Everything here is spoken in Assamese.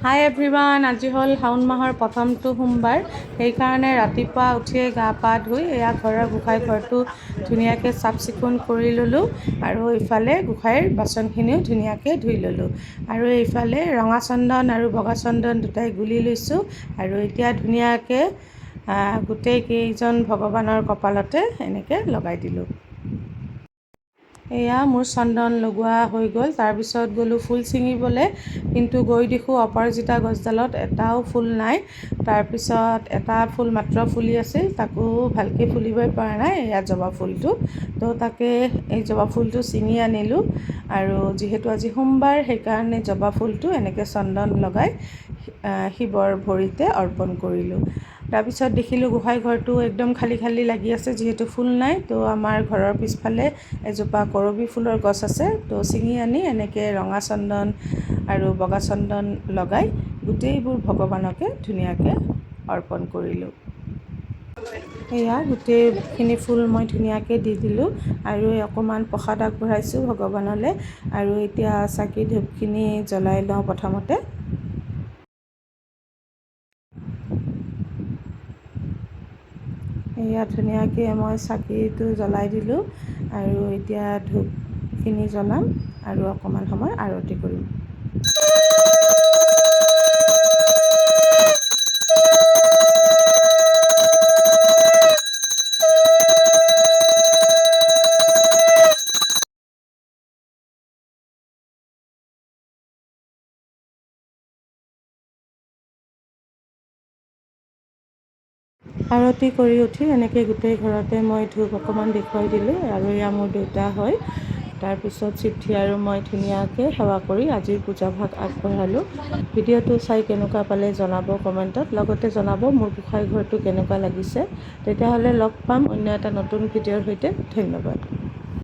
হাই এভৰিৱান, আজি হ'ল শাওণ মাহৰ প্ৰথমটো সোমবাৰ। সেইকাৰণে ৰাতিপুৱা উঠিয়ে গা পা ধুই এয়া ঘৰৰ গোঁসাই ঘৰটো ধুনীয়াকৈ চাফ চিকুণ কৰি ল'লোঁ আৰু ইফালে গোঁসাইৰ বাচনখিনিও ধুনীয়াকৈ ধুই ল'লোঁ আৰু এইফালে ৰঙা চন্দন আৰু বগা চন্দন দুটাই গুলি লৈছোঁ আৰু এতিয়া ধুনীয়াকৈ গোটেই কেইজন ভগৱানৰ কপালতে এনেকৈ লগাই দিলোঁ। এয়া মোৰ চন্দন লগোৱা হৈ গ'ল। তাৰপিছত গ'লোঁ ফুল ছিঙিবলৈ, কিন্তু গৈ দেখোঁ অপৰাজিতা গছডালত এটাও ফুল নাই। তাৰপিছত এটা ফুল মাত্ৰ ফুলি আছিল, তাকো ভালকৈ ফুলিবই পৰা নাই, এয়া জবা ফুলটো। তো তাকে এই জবা ফুলটো ছিঙি আনিলোঁ আৰু যিহেতু আজি সোমবাৰ সেইকাৰণে জবা ফুলটো এনেকৈ চন্দন লগাই শিৱৰ ভৰিতে অৰ্পণ কৰিলোঁ। তাৰপিছত দেখিলোঁ গোঁসাই ঘৰটো একদম খালী খালী লাগি আছে, যিহেতু ফুল নাই। তো আমাৰ ঘৰৰ পিছফালে এজোপা কৰবী ফুলৰ গছ আছে, তো ছিঙি আনি এনেকৈ ৰঙা চন্দন আৰু বগা চন্দন লগাই গোটেইবোৰ ভগৱানকে ধুনীয়াকৈ অৰ্পণ কৰিলোঁ। এয়া গোটেইখিনি ফুল মই ধুনীয়াকৈ দি দিলোঁ আৰু অকণমান প্ৰসাদ আগবঢ়াইছোঁ ভগৱানলৈ আৰু এতিয়া চাকি ধূপখিনি জ্বলাই লওঁ প্ৰথমতে। এয়া ধুনীয়াকৈ মই চাকিটো জ্বলাই দিলোঁ আৰু এতিয়া ধূপখিনি জ্বলাম আৰু অকণমান সময় আৰতি কৰিম। আৰতি কৰি উঠি এনেকৈ গোটেই ঘৰতে মই ধূপ অকণমান দেখুৱাই দিলোঁ আৰু এয়া মোৰ দেউতা হয়। তাৰপিছত চিঠি আৰু মই ধুনীয়াকৈ সেৱা কৰি আজিৰ পূজা ভাগ আগবঢ়ালোঁ। ভিডিঅ'টো চাই কেনেকুৱা পালে জনাব কমেণ্টত, লগতে জনাব মোৰ গোঁসাই ঘৰটো কেনেকুৱা লাগিছে। তেতিয়াহ'লে লগ পাম অন্য এটা নতুন ভিডিঅ'ৰ সৈতে। ধন্যবাদ।